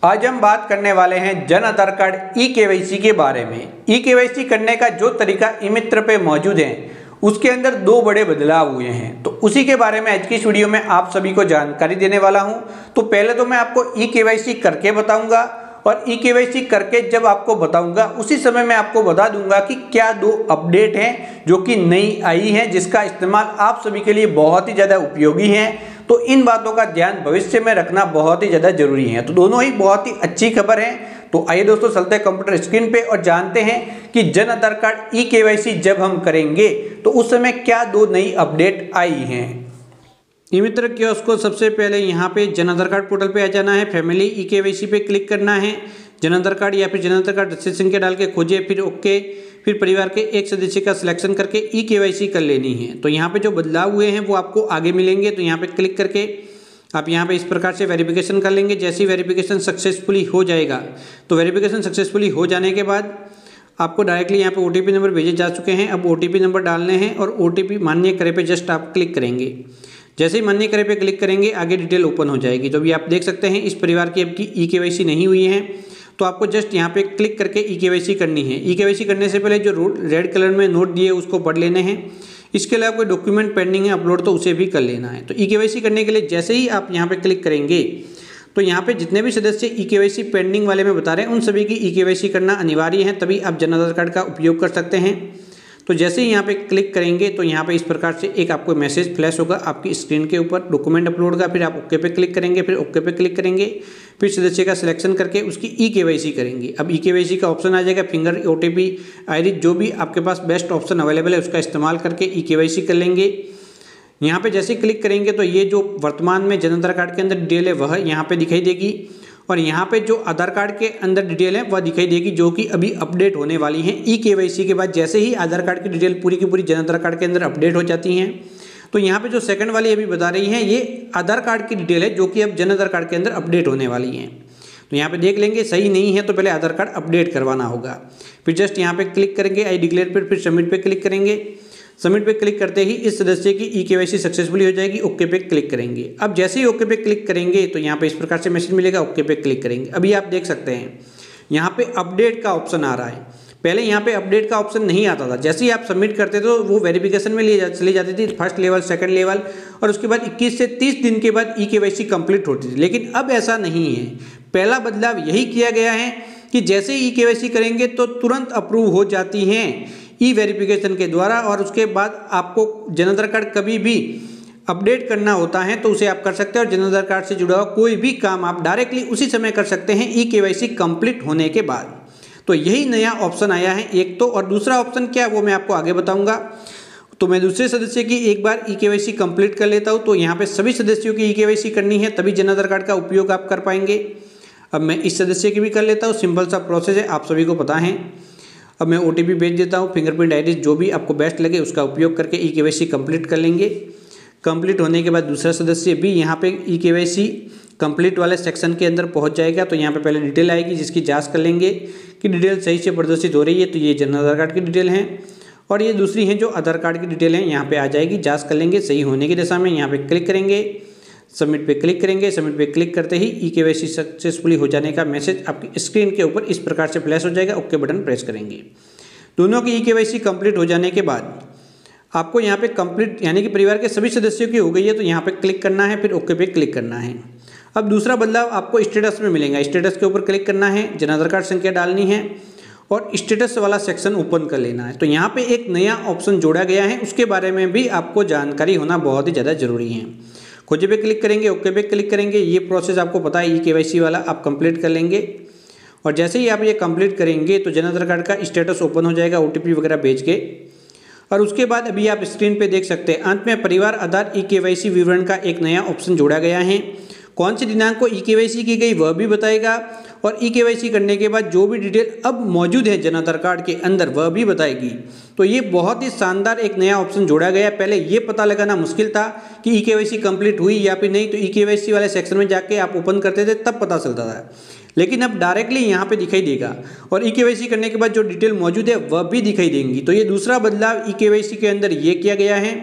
आज हम बात करने वाले हैं जन आधार कार्ड ई-केवाईसी के बारे में। ई-केवाईसी करने का जो तरीका ई-मित्र पे मौजूद है उसके अंदर दो बड़े बदलाव हुए हैं, तो उसी के बारे में आज की इस वीडियो में आप सभी को जानकारी देने वाला हूं। तो पहले तो मैं आपको ई-केवाईसी करके बताऊंगा और ई-केवाईसी करके जब आपको बताऊंगा उसी समय मैं आपको बता दूंगा कि क्या दो अपडेट हैं जो कि नई आई हैं, जिसका इस्तेमाल आप सभी के लिए बहुत ही ज़्यादा उपयोगी है। तो इन बातों का ध्यान भविष्य में रखना बहुत ही ज़्यादा जरूरी है। तो दोनों ही बहुत ही अच्छी खबर है। तो आइए दोस्तों चलते हैं कंप्यूटर स्क्रीन पे और जानते हैं कि जन आधार कार्ड ई-केवाईसी जब हम करेंगे तो उस समय क्या दो नई अपडेट आई हैं। ई-मित्र कियोस्क को सबसे पहले यहाँ पे जन आधार कार्ड पोर्टल पे आ जाना है, फैमिली ई-केवाईसी पे क्लिक करना है, जन आधार कार्ड या फिर जन आधार कार्ड रसीद संख्या डाल के खोजे, फिर ओके, फिर परिवार के एक सदस्य का सिलेक्शन करके ई-केवाईसी कर लेनी है। तो यहाँ पे जो बदलाव हुए हैं वो आपको आगे मिलेंगे। तो यहाँ पे क्लिक करके आप यहाँ पे इस प्रकार से वेरिफिकेशन कर लेंगे। जैसे ही वेरिफिकेशन सक्सेसफुली हो जाएगा तो वेरिफिकेशन सक्सेसफुली हो जाने के बाद आपको डायरेक्टली यहाँ पे OTP नंबर भेजे जा चुके हैं। अब OTP नंबर डालने हैं और OTP मान्य करे पे जस्ट आप क्लिक करेंगे। जैसे ही मान्य करे पे क्लिक करेंगे आगे डिटेल ओपन हो जाएगी। तो अभी आप देख सकते हैं इस परिवार की आपकी ई-केवाईसी नहीं हुई है, तो आपको जस्ट यहाँ पे क्लिक करके ई-केवाईसी करनी है। ई-केवाईसी करने से पहले जो रेड कलर में नोट दिए उसको पढ़ लेने हैं। इसके अलावा कोई डॉक्यूमेंट पेंडिंग है अपलोड तो उसे भी कर लेना है। तो ई-केवाईसी करने के लिए जैसे ही आप यहाँ पे क्लिक करेंगे तो यहाँ पे जितने भी सदस्य ई-केवाईसी पेंडिंग वाले में बता रहे हैं उन सभी की ई-केवाईसी करना अनिवार्य है, तभी आप जन आधार कार्ड का उपयोग कर सकते हैं। तो जैसे ही यहाँ पे क्लिक करेंगे तो यहाँ पे इस प्रकार से एक आपको मैसेज फ्लैश होगा आपकी स्क्रीन के ऊपर डॉक्यूमेंट अपलोड का। फिर आप ओके पे क्लिक करेंगे, फिर ओके पे क्लिक करेंगे, फिर सदस्य का सिलेक्शन करके उसकी ई-केवाईसी करेंगे। अब ई-केवाईसी का ऑप्शन आ जाएगा फिंगर, OTP, आईरिस, जो भी आपके पास बेस्ट ऑप्शन अवेलेबल है उसका इस्तेमाल करके ई-केवाईसी कर लेंगे। यहाँ पे जैसे क्लिक करेंगे तो ये जो वर्तमान में जन आधार कार्ड के अंदर डिटेल है वह यहाँ पे दिखाई देगी और यहाँ पे जो आधार कार्ड के अंदर डिटेल है वह दिखाई देगी, जो कि अभी अपडेट होने वाली है ई-केवाईसी के बाद। जैसे ही आधार कार्ड की डिटेल पूरी की पूरी जन आधार कार्ड के अंदर अपडेट हो जाती हैं तो यहाँ पे जो सेकंड वाली अभी बता रही हैं ये आधार कार्ड की डिटेल है जो कि अब जन आधार कार्ड के अंदर अपडेट होने वाली हैं। तो यहाँ पे देख लेंगे सही नहीं है तो पहले आधार कार्ड अपडेट करवाना होगा। फिर जस्ट यहाँ पे क्लिक करेंगे आई डिक्लेयर पर, फिर सबमिट पे क्लिक करेंगे। सबमिट पे क्लिक करते ही इस सदस्य की ई-केवाईसी सक्सेसफुली हो जाएगी। ओके पे क्लिक करेंगे। अब जैसे ही ओके पे क्लिक करेंगे तो यहाँ पे इस प्रकार से मैसेज मिलेगा, ओके पे क्लिक करेंगे। अभी आप देख सकते हैं यहाँ पे अपडेट का ऑप्शन आ रहा है। पहले यहाँ पे अपडेट का ऑप्शन नहीं आता था। जैसे ही आप सबमिट करते तो वो वेरिफिकेशन में चली जाती थी, फर्स्ट लेवल, सेकंड लेवल, और उसके बाद 21 से 30 दिन के बाद ई-केवाईसी कंप्लीट होती थी। लेकिन अब ऐसा नहीं है। पहला बदलाव यही किया गया है कि जैसे ही ई-केवाईसी करेंगे तो तुरंत अप्रूव हो जाती हैं ई-वेरिफिकेशन के द्वारा, और उसके बाद आपको जन आधार कार्ड कभी भी अपडेट करना होता है तो उसे आप कर सकते हैं और जन आधार कार्ड से जुड़ा हुआ कोई भी काम आप डायरेक्टली उसी समय कर सकते हैं ई-केवाईसी कंप्लीट होने के बाद। तो यही नया ऑप्शन आया है एक तो, और दूसरा ऑप्शन क्या है वो मैं आपको आगे बताऊंगा। तो मैं दूसरे सदस्य की एक बार ई-केवाईसी कंप्लीट कर लेता हूँ। तो यहाँ पे सभी सदस्यों की ई-केवाईसी करनी है तभी जन आधार कार्ड का उपयोग आप कर पाएंगे। अब मैं इस सदस्य की भी कर लेता हूँ, सिंपल सा प्रोसेस है, आप सभी को पता है। अब मैं OTP भेज देता हूँ, फिंगरप्रिंट, आईरिस, जो भी आपको बेस्ट लगे उसका उपयोग करके ई-केवाईसी कंप्लीट कर लेंगे। कंप्लीट होने के बाद दूसरा सदस्य भी यहाँ पे ई-केवाईसी कंप्लीट वाले सेक्शन के अंदर पहुँच जाएगा। तो यहाँ पे पहले डिटेल आएगी जिसकी जांच कर लेंगे कि डिटेल सही से प्रदर्शित हो रही है। तो ये जन आधार कार्ड की डिटेल है और ये दूसरी है जो आधार कार्ड की डिटेल है, यहाँ पर आ जाएगी। जाँच कर लेंगे सही होने की दिशा में, यहाँ पर क्लिक करेंगे, सबमिट पे क्लिक करेंगे। सबमिट पे क्लिक करते ही ई-केवाईसी सक्सेसफुली हो जाने का मैसेज आपकी स्क्रीन के ऊपर इस प्रकार से फ्लैश हो जाएगा। ओके बटन प्रेस करेंगे। दोनों की ई-केवाईसी कंप्लीट हो जाने के बाद आपको यहाँ पे कंप्लीट यानी कि परिवार के सभी सदस्यों की हो गई है तो यहाँ पे क्लिक करना है, फिर ओके पे क्लिक करना है। अब दूसरा बदलाव आपको स्टेटस में मिलेगा। स्टेटस के ऊपर क्लिक करना है, जन आधार कार्ड संख्या डालनी है और स्टेटस वाला सेक्शन ओपन कर लेना है। तो यहाँ पे एक नया ऑप्शन जोड़ा गया है, उसके बारे में भी आपको जानकारी होना बहुत ही ज़्यादा जरूरी है। खोजे पे क्लिक करेंगे, ओके पे क्लिक करेंगे। ये प्रोसेस आपको पता है ई-केवाईसी वाला, आप कंप्लीट कर लेंगे और जैसे ही आप ये कंप्लीट करेंगे तो जन आधार कार्ड का स्टेटस ओपन हो जाएगा OTP वगैरह भेज के। और उसके बाद अभी आप स्क्रीन पे देख सकते हैं अंत में परिवार आधार ई-केवाईसी विवरण का एक नया ऑप्शन जोड़ा गया है। कौन सी दिनांक को ई-केवाईसी की गई वह भी बताएगा और ई-केवाईसी करने के बाद जो भी डिटेल अब मौजूद है जन आधार कार्ड के अंदर वह भी बताएगी। तो ये बहुत ही शानदार एक नया ऑप्शन जोड़ा गया है। पहले ये पता लगाना मुश्किल था कि ई-केवाईसी कंप्लीट हुई या फिर नहीं, तो ई-केवाईसी वाले सेक्शन में जाके आप ओपन करते थे तब पता चलता था, लेकिन अब डायरेक्टली यहाँ पे दिखाई देगा और ई-केवाईसी करने के बाद जो डिटेल मौजूद है वह भी दिखाई देंगी। तो ये दूसरा बदलाव ई-केवाईसी के अंदर ये किया गया है।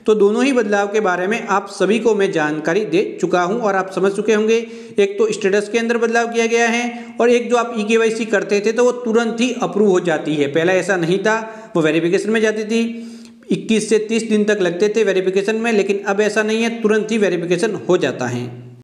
तो दोनों ही बदलाव के बारे में आप सभी को मैं जानकारी दे चुका हूं और आप समझ चुके होंगे। एक तो स्टेटस के अंदर बदलाव किया गया है और एक जो आप ई-केवाईसी करते थे तो वो तुरंत ही अप्रूव हो जाती है। पहले ऐसा नहीं था, वो वेरिफिकेशन में जाती थी, 21 से 30 दिन तक लगते थे वेरिफिकेशन में, लेकिन अब ऐसा नहीं है, तुरंत ही वेरिफिकेशन हो जाता है।